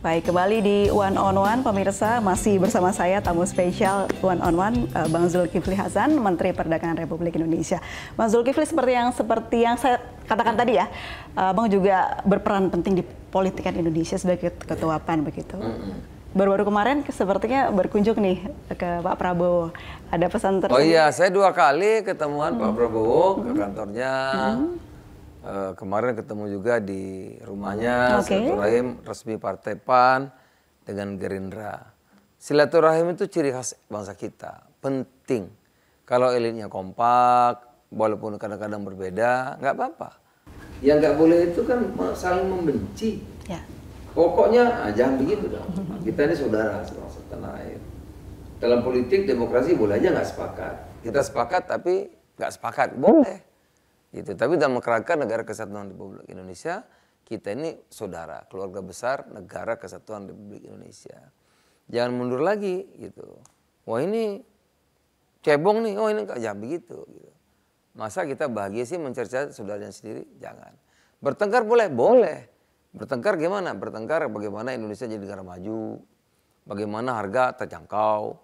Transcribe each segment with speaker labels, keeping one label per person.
Speaker 1: Baik, kembali di One on One, pemirsa masih bersama saya tamu spesial One on One, Bang Zulkifli Hasan, Menteri Perdagangan Republik Indonesia. Bang Zulkifli seperti yang saya katakan tadi ya, Bang juga berperan penting di politikan Indonesia sebagai ketua PAN begitu. Baru-baru kemarin sepertinya berkunjung nih ke Pak Prabowo. Ada pesan tersebut?
Speaker 2: Oh iya, saya 2 kali ketemuan Pak Prabowo ke kantornya. Kemarin ketemu juga di rumahnya, silaturahim resmi Partai PAN dengan Gerindra. Silaturahim itu ciri khas bangsa kita, penting. Kalau elitnya kompak, walaupun kadang-kadang berbeda, nggak apa-apa. Yang nggak boleh itu kan saling membenci.
Speaker 1: Ya.
Speaker 2: Pokoknya jangan begitu dong. Kita ini saudara sebangsa tanah air. Dalam politik, demokrasi boleh aja nggak sepakat. Kita sepakat tapi nggak sepakat, boleh. Gitu. Tapi dalam kerangka Negara Kesatuan Republik Indonesia, kita ini saudara, keluarga besar Negara Kesatuan Republik Indonesia. Jangan mundur lagi gitu. Wah ini cebong nih, oh ini jangan begitu. Gitu. Masa kita bahagia sih mencari saudaranya sendiri? Jangan. Bertengkar boleh? Boleh. Bertengkar gimana? Bertengkar bagaimana Indonesia jadi negara maju, bagaimana harga terjangkau,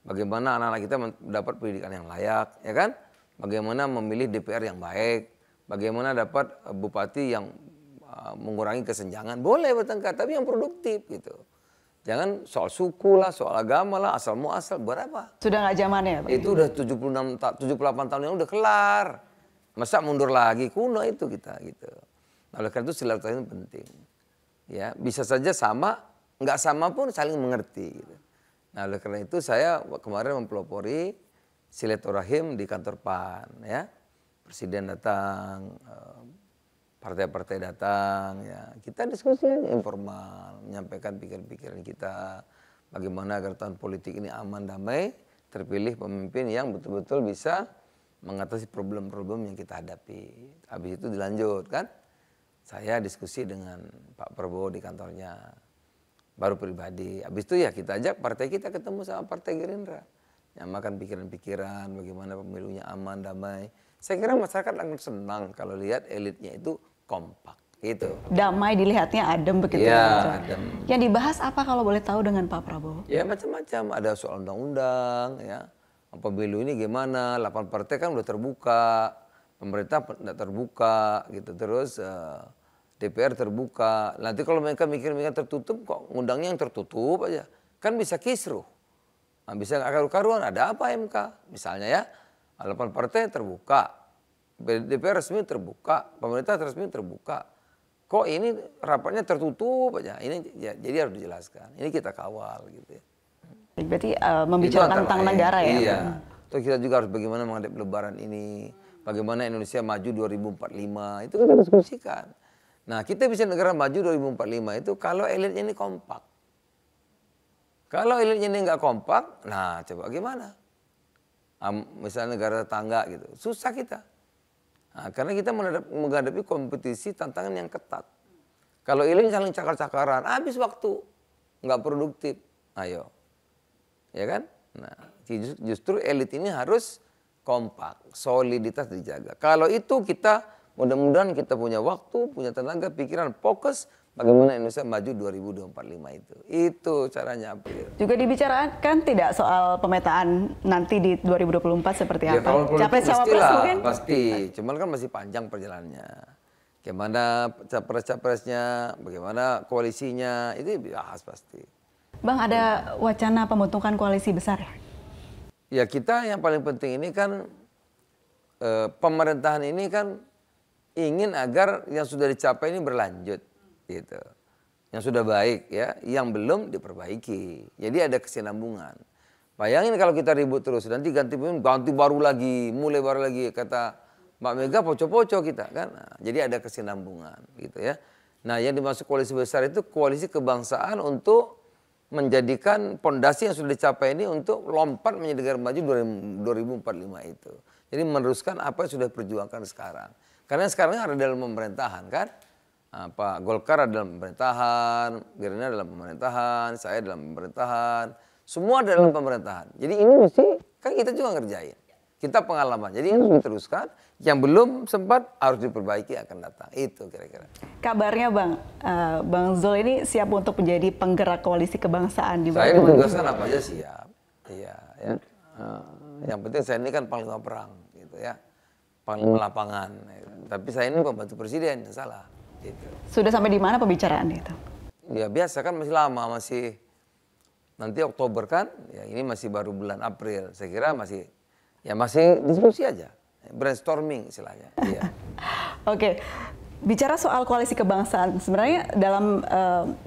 Speaker 2: bagaimana anak-anak kita mendapat pendidikan yang layak, ya kan? Bagaimana memilih DPR yang baik, bagaimana dapat bupati yang mengurangi kesenjangan, boleh bertengkar, tapi yang produktif gitu. Jangan soal suku lah, soal agama lah, asal muasal, berapa?
Speaker 1: Sudah nggak zamannya Pak?
Speaker 2: Itu udah 78 tahun yang udah kelar. Masa mundur lagi, kuno itu kita gitu. Nah, oleh karena itu silaturahim penting. Ya, bisa saja sama, nggak sama pun saling mengerti. Gitu. Nah, oleh karena itu saya kemarin mempelopori silaturahim di kantor PAN, ya. Presiden datang, partai-partai datang, ya. Kita diskusi aja informal, menyampaikan pikiran-pikiran kita, bagaimana agar tahun politik ini aman, damai, terpilih pemimpin yang betul-betul bisa mengatasi problem-problem yang kita hadapi. Habis itu dilanjut, kan? Saya diskusi dengan Pak Prabowo di kantornya, baru pribadi. Habis itu ya kita ajak partai kita ketemu sama Partai Gerindra. Nyamakan pikiran-pikiran, bagaimana pemilunya aman, damai. Saya kira masyarakat akan senang kalau lihat elitnya itu kompak, gitu.
Speaker 1: Damai dilihatnya adem begitu
Speaker 2: ya. Adem.
Speaker 1: Yang dibahas apa kalau boleh tahu dengan Pak Prabowo?
Speaker 2: Ya macam-macam, ada soal undang-undang, ya. Pemilu ini gimana, 8 partai kan udah terbuka, pemerintah tidak terbuka, gitu. Terus DPR terbuka. Nanti kalau mereka mikir-mikir tertutup, kok undangnya yang tertutup aja. Kan bisa kisruh. Nah, bisa nggak karu-karuan, ada apa MK? Misalnya ya, 8 partai terbuka, DPR resmi terbuka, pemerintah resmi terbuka. Kok ini rapatnya tertutup aja? Ini ya, jadi harus dijelaskan. Ini kita kawal gitu ya.
Speaker 1: Berarti membicarakan tentang negara ya?
Speaker 2: Iya. Terus kita juga harus bagaimana menghadapi lebaran ini, bagaimana Indonesia maju 2045, itu kita diskusikan. Nah, kita bisa negara maju 2045 itu kalau elitnya ini kompak. Kalau elitnya ini nggak kompak, nah coba gimana? Misalnya negara tetangga gitu, susah kita. Nah, karena kita menghadapi kompetisi tantangan yang ketat. Kalau elit saling cakar-cakaran, habis waktu, nggak produktif. Ayo, ya kan? Nah, justru elit ini harus kompak, soliditas dijaga. Kalau itu kita mudah-mudahan kita punya waktu, punya tenaga, pikiran, fokus. Bagaimana Indonesia maju 2045 itu. Itu caranya April.
Speaker 1: Juga dibicarakan tidak soal pemetaan nanti di 2024 seperti apa? Capres-cawapres mungkin?
Speaker 2: Pasti. Cuman kan masih panjang perjalanannya. Gimana capres-capresnya, bagaimana koalisinya, itu dibahas pasti.
Speaker 1: Bang, ada wacana pembentukan koalisi besar ya?
Speaker 2: Ya kita yang paling penting ini kan, pemerintahan ini kan ingin agar yang sudah dicapai ini berlanjut. Gitu. Yang sudah baik ya, yang belum diperbaiki. Jadi ada kesinambungan. Bayangin kalau kita ribut terus, nanti ganti baru lagi, mulai baru lagi, kata Mbak Mega poco-poco kita kan. Nah, jadi ada kesinambungan gitu ya. Nah, yang dimaksud koalisi besar itu koalisi kebangsaan untuk menjadikan pondasi yang sudah dicapai ini untuk lompat menjadi negara maju 2045 itu. Jadi meneruskan apa yang sudah diperjuangkan sekarang. Karena sekarang ada dalam pemerintahan kan. Pak Golkar ada dalam pemerintahan, Gerindra dalam pemerintahan, saya dalam pemerintahan, semua dalam pemerintahan. Jadi ini mesti kan kita juga ngerjain. Kita pengalaman. Jadi ini harus diteruskan. Yang belum sempat harus diperbaiki akan datang. Itu kira-kira.
Speaker 1: Kabarnya Bang Zul ini siap untuk menjadi penggerak koalisi kebangsaan di
Speaker 2: Saya menugaskan apa aja siap. Iya, ya. Yang penting saya ini kan panglima perang, gitu ya. Panglima lapangan. Gitu. Tapi saya ini pembantu presiden, salah. Gitu.
Speaker 1: Sudah sampai di mana pembicaraan itu?
Speaker 2: Ya biasa kan masih lama, masih nanti Oktober kan, ya ini masih baru bulan April. Saya kira masih diskusi aja, brainstorming istilahnya. Iya.
Speaker 1: Oke, bicara soal koalisi kebangsaan, sebenarnya dalam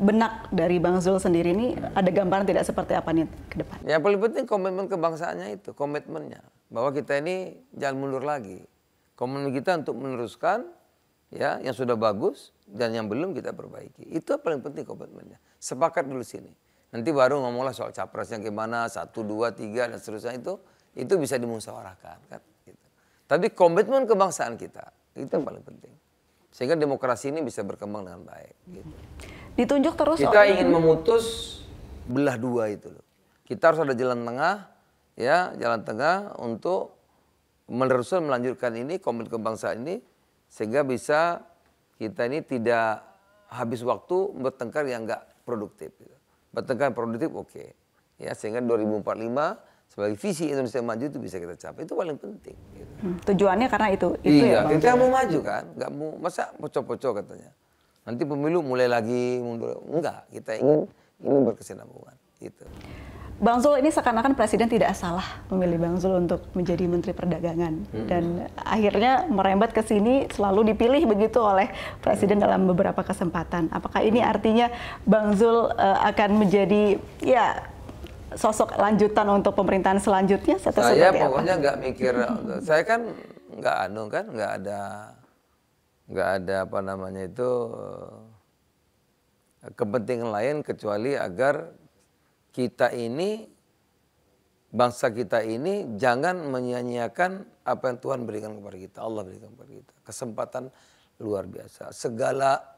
Speaker 1: benak dari Bang Zul sendiri ini ada gambaran tidak seperti apa nih ke depan?
Speaker 2: Yang paling penting komitmen kebangsaannya itu, komitmennya bahwa kita ini jangan mundur lagi. Komitmen kita untuk meneruskan ya yang sudah bagus dan yang belum kita perbaiki. Itu yang paling penting komitmennya. Sepakat dulu sini. Nanti baru ngomonglah soal capresnya gimana, 1, 2, 3 dan seterusnya itu bisa dimusyawarahkan kan. Gitu. Tapi komitmen kebangsaan kita itu yang paling penting. Sehingga demokrasi ini bisa berkembang dengan baik. Gitu.
Speaker 1: Ditunjuk terus.
Speaker 2: Kita ingin memutus belah dua itu loh. Kita harus ada jalan tengah, ya jalan tengah untuk meneruskan melanjutkan ini komitmen kebangsaan ini sehingga bisa kita ini tidak habis waktu bertengkar yang enggak produktif. Gitu. Bertengkar produktif oke. Ya sehingga 2045 sebagai visi Indonesia maju itu bisa kita capai. Itu paling penting. Gitu.
Speaker 1: Tujuannya karena itu
Speaker 2: iya,
Speaker 1: ya Bang.
Speaker 2: kita mau maju kan, nggak mau masa pocok-pocok katanya. Nanti pemilu mulai lagi mundur. Enggak, kita ingin berkesinambungan. Gitu.
Speaker 1: Bang Zul ini seakan-akan presiden tidak salah memilih Bang Zul untuk menjadi Menteri Perdagangan dan akhirnya merembet ke sini selalu dipilih begitu oleh presiden dalam beberapa kesempatan. Apakah ini artinya Bang Zul akan menjadi ya sosok lanjutan untuk pemerintahan selanjutnya?
Speaker 2: Saya pokoknya nggak mikir, saya kan nggak ada apa namanya itu kepentingan lain kecuali agar kita ini, bangsa kita ini jangan menyia-nyiakan apa yang Tuhan berikan kepada kita, Allah berikan kepada kita. Kesempatan luar biasa, segala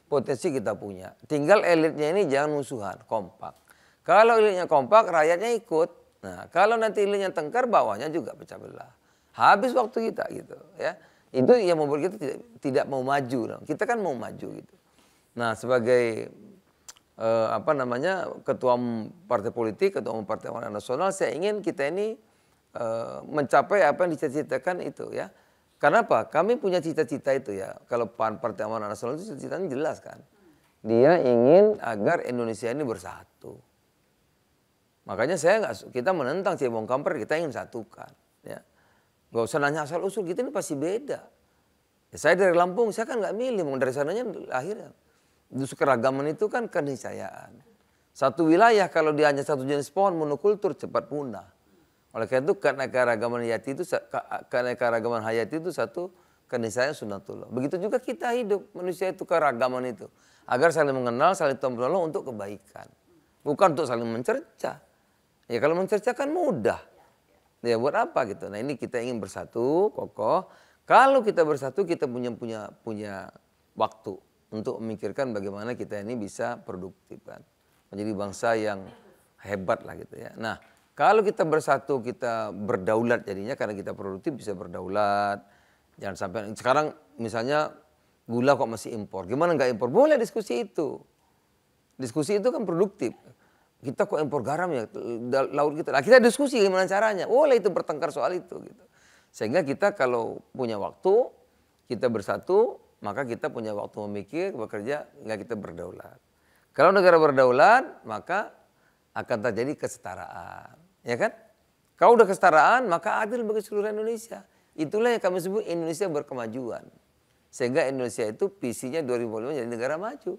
Speaker 2: potensi kita punya. Tinggal elitnya ini jangan musuhan, kompak. Kalau elitnya kompak, rakyatnya ikut. Nah, kalau nanti elitnya tengkar, bawahnya juga pecah belah. Habis waktu kita gitu, ya. Itu yang membuat kita tidak mau maju. Kita kan mau maju gitu. Nah, sebagai ketua partai politik, ketua umum Partai Amanat Nasional, saya ingin kita ini mencapai apa yang dicita-citakan itu ya. Karena apa? Kami punya cita-cita itu ya. Kalau Partai Amanat Nasional itu cita-citanya jelas kan. Dia ingin agar Indonesia ini bersatu. Makanya kita menentang cebong kamper, kita ingin satukan. Ya. Gak usah nanya asal usul, kita ini pasti beda. Ya, saya dari Lampung, saya kan nggak milih, dari sananya akhirnya. Justru keragaman itu kan keniscayaan. Satu wilayah kalau dia hanya satu jenis pohon monokultur cepat punah. Oleh karena itu keanekaragaman hayati itu satu keniscayaan sunnatullah. Begitu juga kita hidup, manusia itu keragaman itu. Agar saling mengenal, saling menolong untuk kebaikan. Bukan untuk saling mencerca. Ya kalau mencerca kan mudah. Ya buat apa gitu. Nah ini kita ingin bersatu, kokoh. Kalau kita bersatu kita punya waktu untuk memikirkan bagaimana kita ini bisa produktif kan. Menjadi bangsa yang hebat lah gitu ya. Nah kalau kita bersatu kita berdaulat jadinya karena kita produktif bisa berdaulat. Jangan sampai sekarang misalnya gula kok masih impor. Gimana nggak impor? Boleh diskusi itu. Diskusi itu kan produktif. Kita kok impor garam ya laut kita. Nah, kita diskusi gimana caranya. Boleh itu bertengkar soal itu gitu. Sehingga kita kalau punya waktu kita bersatu maka kita punya waktu memikir, bekerja, nggak kita berdaulat. Kalau negara berdaulat, maka akan terjadi kesetaraan. Ya kan? Kalau udah kesetaraan, maka adil bagi seluruh Indonesia. Itulah yang kami sebut Indonesia berkemajuan. Sehingga Indonesia itu visinya 2045 jadi negara maju.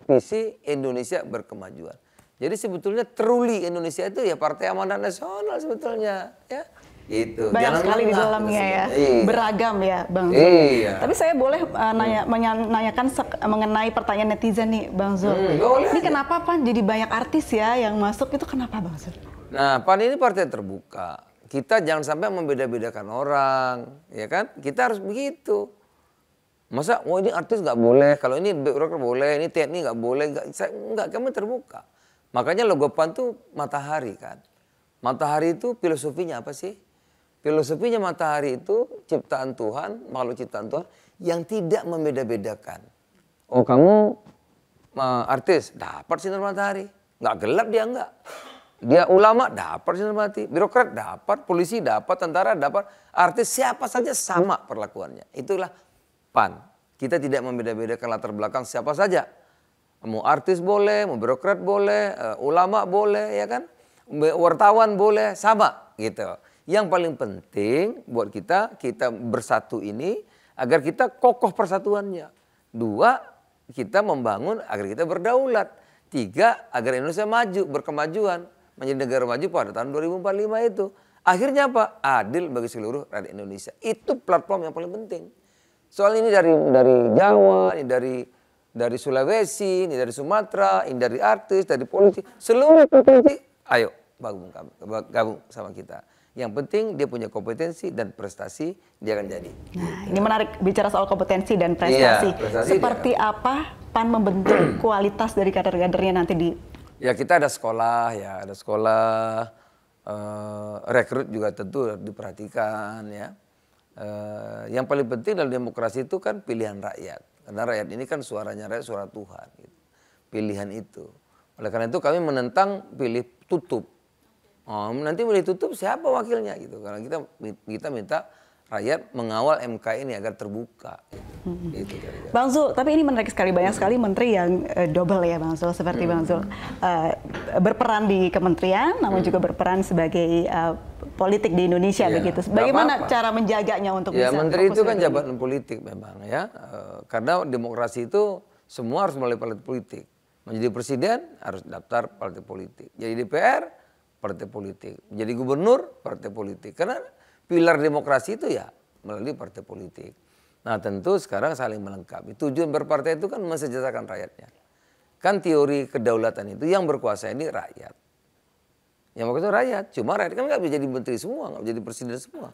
Speaker 2: Visi Indonesia berkemajuan. Jadi sebetulnya truly Indonesia itu ya Partai Amanat Nasional sebetulnya. Ya. Itu.
Speaker 1: Banyak
Speaker 2: jangan
Speaker 1: sekali di dalamnya ya, beragam ya Bang Zul.
Speaker 2: Iya.
Speaker 1: Tapi saya boleh menanyakan mengenai pertanyaan netizen nih Bang Zul. Ini kenapa Pan jadi banyak artis ya yang masuk, itu kenapa Bang Zul?
Speaker 2: Nah Pan ini partai terbuka. Kita jangan sampai membeda-bedakan orang, ya kan? Kita harus begitu. Masa, ini artis nggak boleh, kalau ini birokrat boleh, ini TNI nggak boleh, nggak, kami terbuka. Makanya logo PAN tuh matahari kan. Matahari itu filosofinya apa sih? Filosofinya matahari itu ciptaan Tuhan, makhluk ciptaan Tuhan yang tidak membeda-bedakan. Oh kamu artis, dapat sinar matahari. Nggak gelap dia enggak. Dia ulama, dapat sinar matahari. Birokrat, dapat. Polisi, dapat. Tentara, dapat. Artis, siapa saja sama perlakuannya. Itulah PAN. Kita tidak membeda-bedakan latar belakang siapa saja. Mau artis boleh, mau birokrat boleh, ulama boleh, ya kan? Wartawan boleh, sama gitu. Yang paling penting buat kita bersatu ini agar kita kokoh persatuannya. 2, kita membangun agar kita berdaulat. 3, agar Indonesia maju, berkemajuan, menjadi negara maju pada tahun 2045 itu. Akhirnya apa? Adil bagi seluruh rakyat Indonesia. Itu platform yang paling penting. Soal ini dari Jawa, ini dari Sulawesi, ini dari Sumatera, ini dari artis, dari polisi, seluruh provinsi, ayo gabung sama kita. Yang penting dia punya kompetensi dan prestasi, dia akan jadi.
Speaker 1: Nah, ini menarik bicara soal kompetensi dan prestasi.
Speaker 2: Iya,
Speaker 1: seperti apa PAN membentuk kualitas dari kader-kadernya nanti di...
Speaker 2: Ya kita ada sekolah, rekrut juga tentu diperhatikan ya. Yang paling penting dalam demokrasi itu kan pilihan rakyat. Karena rakyat ini kan suaranya rakyat, suara Tuhan. Gitu. Pilihan itu. Oleh karena itu kami menentang pilih tutup. Oh, nanti boleh tutup siapa wakilnya gitu. Karena kita minta rakyat mengawal MK ini agar terbuka. Gitu.
Speaker 1: Bang Zul, tapi ini menarik sekali, banyak sekali menteri yang double ya Bang Zul, seperti Bang Zul berperan di kementerian, namun juga berperan sebagai politik di Indonesia begitu. Bagaimana cara menjaganya untuk bisa
Speaker 2: menteri itu kan jabatan politik memang ya, karena demokrasi itu semua harus melalui partai politik. Menjadi presiden harus daftar partai politik, jadi DPR partai politik, jadi gubernur partai politik. Karena pilar demokrasi itu ya melalui partai politik. Nah tentu sekarang saling melengkapi. Tujuan berpartai itu kan mensejahterakan rakyatnya. Kan teori kedaulatan itu yang berkuasa ini rakyat. Yang berkuasa rakyat. Cuma rakyat kan nggak bisa jadi menteri semua, nggak bisa jadi presiden semua.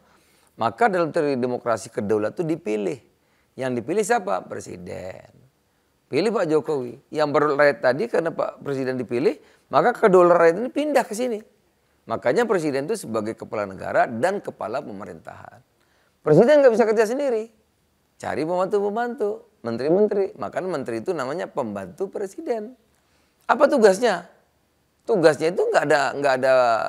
Speaker 2: Maka dalam teori demokrasi kedaulatan itu dipilih. Yang dipilih siapa? Presiden. Pilih Pak Jokowi. Yang berrakyat tadi karena Pak Presiden dipilih, maka kedaulatan rakyat ini pindah ke sini. Makanya presiden itu sebagai kepala negara dan kepala pemerintahan. Presiden nggak bisa kerja sendiri. Cari pembantu-pembantu, menteri-menteri. Makanya menteri itu namanya pembantu presiden. Apa tugasnya? Tugasnya itu nggak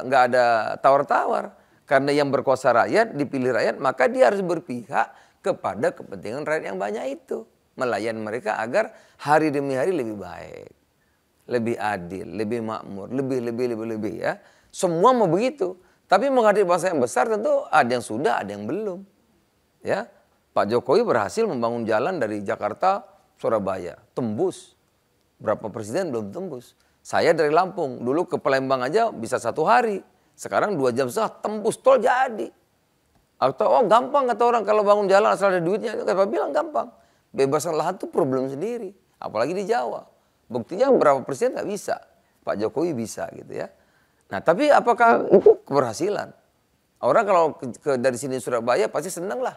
Speaker 2: ada tawar-tawar. Karena yang berkuasa rakyat, dipilih rakyat, maka dia harus berpihak kepada kepentingan rakyat yang banyak itu. Melayani mereka agar hari demi hari lebih baik. Lebih adil, lebih makmur, lebih ya. Semua mau begitu. Tapi menghadapi bangsa yang besar tentu ada yang sudah, ada yang belum. Ya, Pak Jokowi berhasil membangun jalan dari Jakarta, Surabaya, tembus. Berapa presiden belum tembus. Saya dari Lampung, dulu ke Palembang aja bisa 1 hari. Sekarang 2 jam setengah tembus tol jadi. Atau gampang kata orang kalau bangun jalan asal ada duitnya. Kata bilang gampang. Bebasan lahan itu problem sendiri. Apalagi di Jawa. Buktinya berapa presiden nggak bisa. Pak Jokowi bisa gitu ya. Nah tapi apakah itu keberhasilan? Orang kalau dari sini Surabaya pasti senang lah.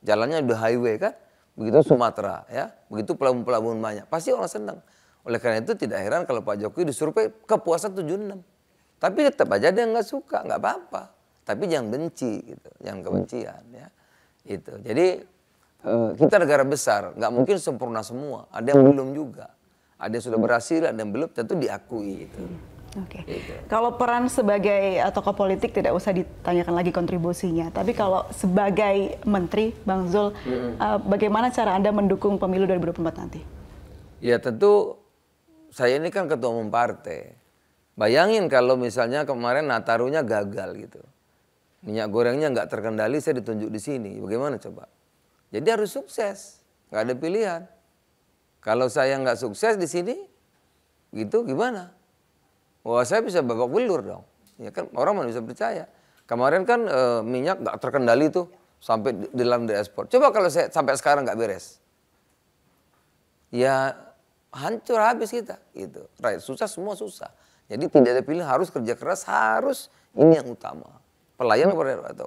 Speaker 2: Jalannya udah highway kan. Begitu Sumatera ya. Begitu pelabuhan-pelabuhan banyak. Pasti orang senang. Oleh karena itu tidak heran kalau Pak Jokowi disurvei kepuasan 76. Tapi tetap aja dia nggak suka, nggak apa-apa. Tapi jangan benci gitu. Jangan kebencian ya. Itu. Jadi kita negara besar. Nggak mungkin sempurna semua. Ada yang belum juga. Ada yang sudah berhasil, ada yang belum. Tentu diakui itu.
Speaker 1: Oke. Kalau peran sebagai tokoh politik tidak usah ditanyakan lagi kontribusinya. Tapi kalau sebagai menteri, Bang Zul, bagaimana cara Anda mendukung pemilu 2024 nanti? Ya tentu saya ini kan ketua umum partai. Bayangin kalau misalnya kemarin Natarunya gagal gitu. Minyak gorengnya nggak terkendali, saya ditunjuk di sini. Bagaimana coba? Jadi harus sukses. Nggak ada pilihan. Kalau saya nggak sukses di sini, gitu gimana? Wah saya bisa babak belur dong. Ya kan orang mana bisa percaya. Kemarin kan minyak nggak terkendali tuh sampai dilarang diekspor. Coba kalau saya sampai sekarang nggak beres, ya hancur habis kita. Gitu. Rakyat susah, semua susah. Jadi tidak ada pilihan, harus kerja keras, harus ini yang utama. Pelayanan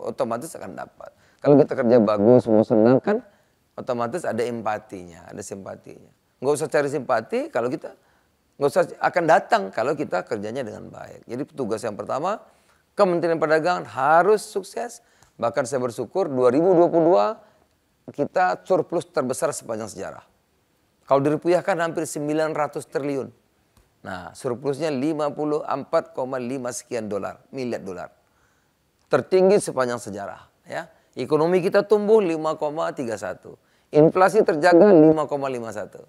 Speaker 1: otomatis akan dapat. Kalau kita kerja bagus, semua senang kan, otomatis ada empatinya, ada simpatinya. Nggak usah cari simpati kalau kita nggak usah akan datang kalau kita kerjanya dengan baik. Jadi tugas yang pertama
Speaker 2: Kementerian Perdagangan harus sukses. Bahkan saya bersyukur 2022 kita surplus terbesar sepanjang sejarah. Kalau dirupiahkan hampir 900 triliun. Nah, surplusnya 54,5 sekian miliar dolar. Tertinggi sepanjang sejarah, ya. Ekonomi kita tumbuh 5,31. Inflasi terjaga 5,51.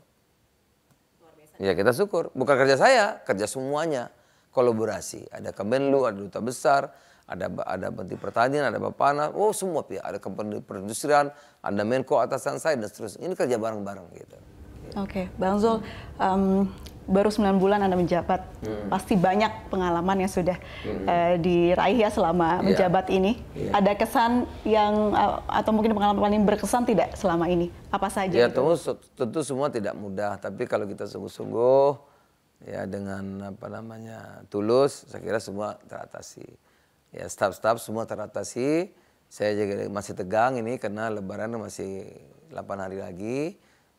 Speaker 2: Ya, kita syukur. Bukan kerja saya, kerja semuanya. Kolaborasi. Ada Kemenlu, ada duta besar, ada Menteri Pertanian, ada Bapana, semua pihak. Ada Kementerian Perindustrian, ada Menko atasan saya dan seterusnya. Ini kerja bareng-bareng gitu.
Speaker 1: Oke, Bang Zul, baru 9 bulan Anda menjabat, pasti banyak pengalaman yang sudah diraih ya selama menjabat ini. Ada kesan yang atau mungkin pengalaman paling berkesan tidak selama ini? Apa saja?
Speaker 2: Ya, tentu semua tidak mudah, tapi kalau kita sungguh-sungguh ya dengan tulus, saya kira semua teratasi. Ya, staf-staf semua teratasi. Saya juga masih tegang ini karena Lebaran masih 8 hari lagi.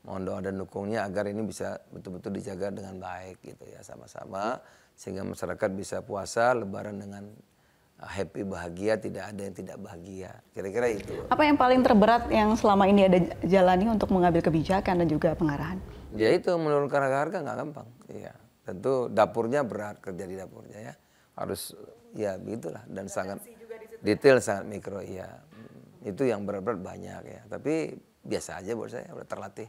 Speaker 2: Mohon doa dan dukungnya agar ini bisa betul-betul dijaga dengan baik gitu ya, sama-sama, sehingga masyarakat bisa puasa Lebaran dengan happy, bahagia, tidak ada yang tidak bahagia. Kira-kira itu.
Speaker 1: Apa yang paling terberat yang selama ini ada jalani untuk mengambil kebijakan dan juga pengarahan?
Speaker 2: Ya itu, menurunkan harga nggak gampang. Iya, tentu dapurnya berat, kerja di dapurnya ya. Harus ya begitulah, dan sangat detail, sangat mikro ya. Itu yang berat-berat banyak ya, tapi biasa aja buat saya, udah terlatih.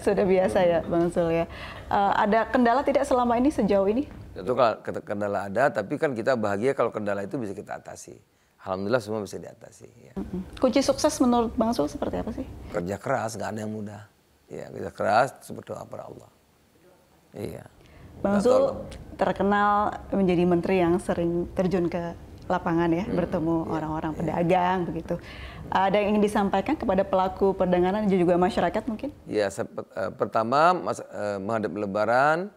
Speaker 1: Sudah biasa ya Bang Zul ya. Ada kendala tidak selama ini sejauh ini?
Speaker 2: Tentu kalau kendala ada, tapi kan kita bahagia kalau kendala itu bisa kita atasi. Alhamdulillah semua bisa diatasi. Ya.
Speaker 1: Kunci sukses menurut Bang Zul seperti apa sih?
Speaker 2: Kerja keras, nggak ada yang mudah. Ya, kerja keras, berdoa pada Allah. Iya.
Speaker 1: Bang Zul terkenal menjadi menteri yang sering terjun ke lapangan ya, bertemu orang-orang pedagang begitu. Ada yang ingin disampaikan kepada pelaku perdagangan dan juga masyarakat mungkin?
Speaker 2: Ya, pertama menghadap Lebaran,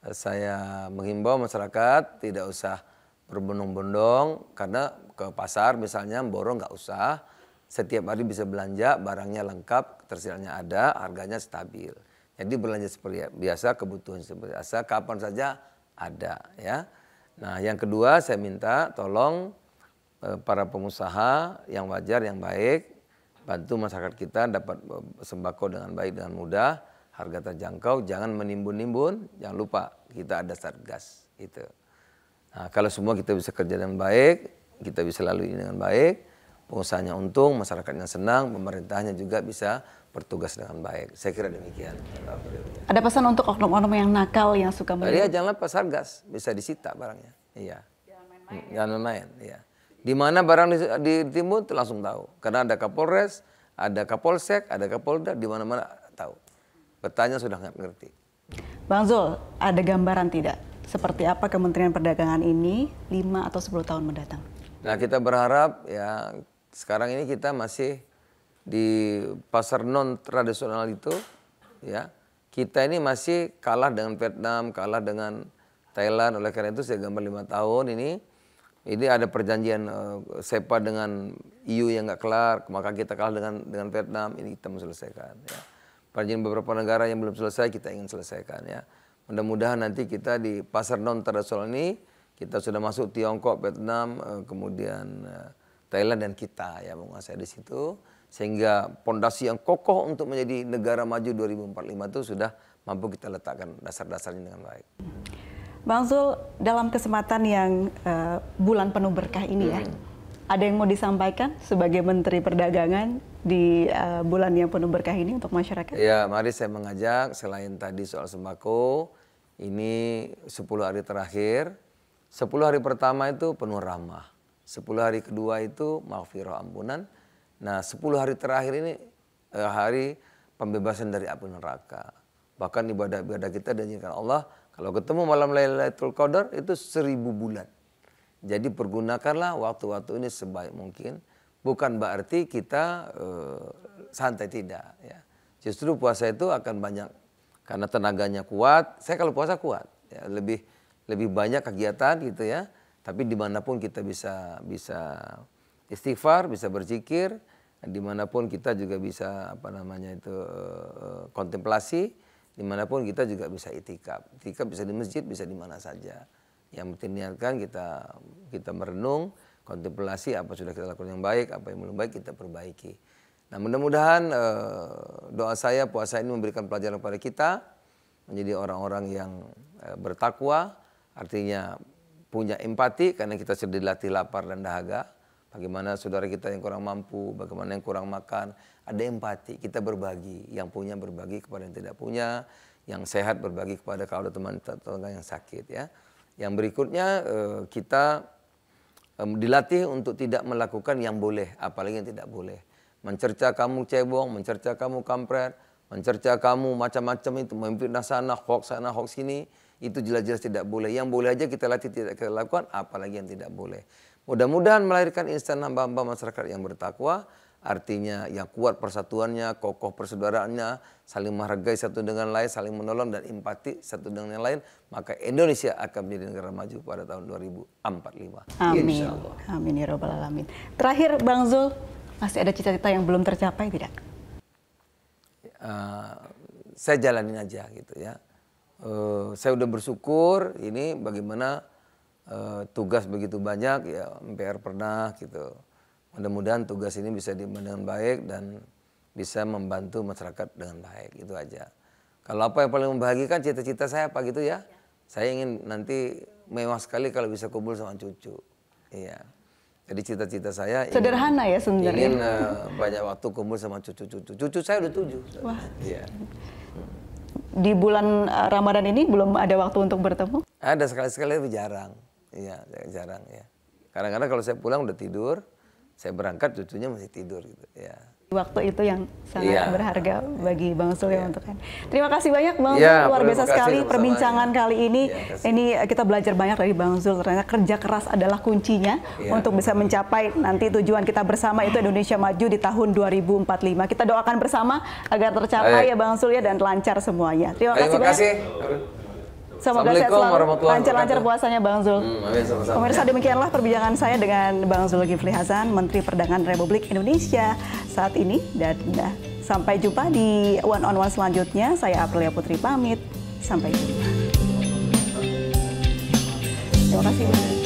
Speaker 2: saya menghimbau masyarakat tidak usah berbondong-bondong, karena ke pasar misalnya borong nggak usah. Setiap hari bisa belanja, barangnya lengkap, tersedianya ada, harganya stabil. Jadi belanja seperti biasa, kebutuhan seperti biasa, kapan saja ada ya. Nah, yang kedua saya minta tolong para pengusaha yang wajar, yang baik, bantu masyarakat kita dapat sembako dengan baik, dengan mudah, harga terjangkau, jangan menimbun-nimbun, jangan lupa kita ada Satgas itu. Nah, kalau semua kita bisa kerja dengan baik, kita bisa lalui dengan baik, pengusahanya untung, masyarakatnya senang, pemerintahnya juga bisa bertugas dengan baik. Saya kira demikian.
Speaker 1: Ada pesan untuk oknum-oknum yang nakal yang suka
Speaker 2: Iya, jangan lupa Satgas, bisa disita barangnya. Iya. Jangan main-main. Iya. Di mana barang ditimbun itu langsung tahu. Karena ada Kapolres, ada Kapolsek, ada Kapolda, di mana-mana tahu. Petanya sudah nggak ngerti.
Speaker 1: Bang Zul, ada gambaran tidak seperti apa Kementerian Perdagangan ini 5 atau 10 tahun mendatang? Nah,
Speaker 2: kita berharap ya sekarang ini kita masih di pasar non tradisional itu ya. Kita ini masih kalah dengan Vietnam, kalah dengan Thailand. Oleh karena itu saya gambar 5 tahun ini ada perjanjian SEPA dengan EU yang nggak kelar, maka kita kalah dengan Vietnam, ini kita mau selesaikan ya. Perjanjian beberapa negara yang belum selesai kita ingin selesaikan ya. Mudah-mudahan nanti kita di pasar non tradisional ini kita sudah masuk Tiongkok, Vietnam, kemudian Thailand dan kita ya menguasai di situ, sehingga pondasi yang kokoh untuk menjadi negara maju 2045 itu sudah mampu kita letakkan dasar-dasarnya dengan baik.
Speaker 1: Bang Zul, dalam kesempatan yang bulan penuh berkah ini ya, ada yang mau disampaikan sebagai Menteri Perdagangan di bulan yang penuh berkah ini untuk masyarakat?
Speaker 2: Ya, mari saya mengajak selain tadi soal sembako, ini 10 hari terakhir. 10 hari pertama itu penuh rahmah, 10 hari kedua itu maghfirah, ampunan. Nah, 10 hari terakhir ini hari pembebasan dari api neraka. Bahkan ibadah-ibadah kita dijanjikan Allah, kalau ketemu malam Lailatul Qadar itu 1000 bulan. Jadi pergunakanlah waktu-waktu ini sebaik mungkin. Bukan berarti kita santai, tidak. Ya. Justru puasa itu akan banyak, karena tenaganya kuat. Saya kalau puasa kuat, ya, lebih banyak kegiatan gitu ya. Tapi dimanapun kita bisa istighfar, bisa berzikir, dimanapun kita juga bisa kontemplasi, dimanapun kita juga bisa itikaf. Itikaf bisa di masjid, bisa di mana saja. Yang penting niatkan kita merenung, kontemplasi apa sudah kita lakukan yang baik, apa yang belum baik kita perbaiki. Nah mudah-mudahan doa saya puasa ini memberikan pelajaran kepada kita, menjadi orang-orang yang bertakwa, artinya punya empati karena kita sudah dilatih lapar dan dahaga. Bagaimana saudara kita yang kurang mampu, bagaimana yang kurang makan, ada empati, kita berbagi, yang punya berbagi kepada yang tidak punya, yang sehat berbagi kepada kalau ada teman tetangga yang sakit ya. Yang berikutnya kita dilatih untuk tidak melakukan yang boleh, apalagi yang tidak boleh. Mencerca kamu cebong, mencerca kamu kampret, mencerca kamu macam-macam itu, memfitnah sana, hoax sini, itu jelas-jelas tidak boleh. Yang boleh aja kita latih tidak kita lakukan, apalagi yang tidak boleh. Mudah-mudahan melahirkan instan hamba-hamba masyarakat yang bertakwa, artinya yang kuat persatuannya, kokoh persaudaraannya, saling menghargai satu dengan lain, saling menolong dan empati satu dengan yang lain, maka Indonesia akan menjadi negara maju pada tahun 2045.
Speaker 1: Amin. Insyaallah. Amin ya rabbal alamin. Terakhir Bang Zul, masih ada cita-cita yang belum tercapai tidak?
Speaker 2: Saya jalanin aja gitu ya. Saya udah bersyukur ini bagaimana tugas begitu banyak ya, MPR pernah gitu. Mudah-mudahan tugas ini bisa dimandang dengan baik dan bisa membantu masyarakat dengan baik, itu aja. Kalau apa yang paling membahagiakan cita-cita saya apa gitu ya? Saya ingin nanti mewah sekali kalau bisa kumpul sama cucu. Iya. Jadi cita-cita saya
Speaker 1: sederhana ya sebenarnya.
Speaker 2: Ingin banyak waktu kumpul sama cucu-cucu. Cucu saya udah 7.
Speaker 1: Wah.
Speaker 2: Iya.
Speaker 1: Di bulan Ramadan ini belum ada waktu untuk bertemu?
Speaker 2: Ada sekali-sekali tapi jarang. Iya, jarang ya. Kadang-kadang kalau saya pulang udah tidur, saya berangkat cucunya masih tidur gitu ya.
Speaker 1: Waktu itu yang sangat berharga bagi Bang Zul ya untuk kan. Terima kasih banyak Bang Zul, luar biasa sekali perbincangan kali ini. Ini kita belajar banyak dari Bang Zul, ternyata kerja keras adalah kuncinya untuk bisa mencapai nanti tujuan kita bersama itu Indonesia maju di tahun 2045. Kita doakan bersama agar tercapai ya Bang Zul ya dan lancar semuanya. Terima kasih banyak. Semoga sehat selalu, lancar-lancar puasanya Bang Zul. Pemirsa, demikianlah perbincangan saya dengan Bang Zulkifli Hasan, Menteri Perdagangan Republik Indonesia saat ini. Dan sampai jumpa di One on One selanjutnya. Saya Aprilia Putri pamit. Sampai jumpa. Terima kasih.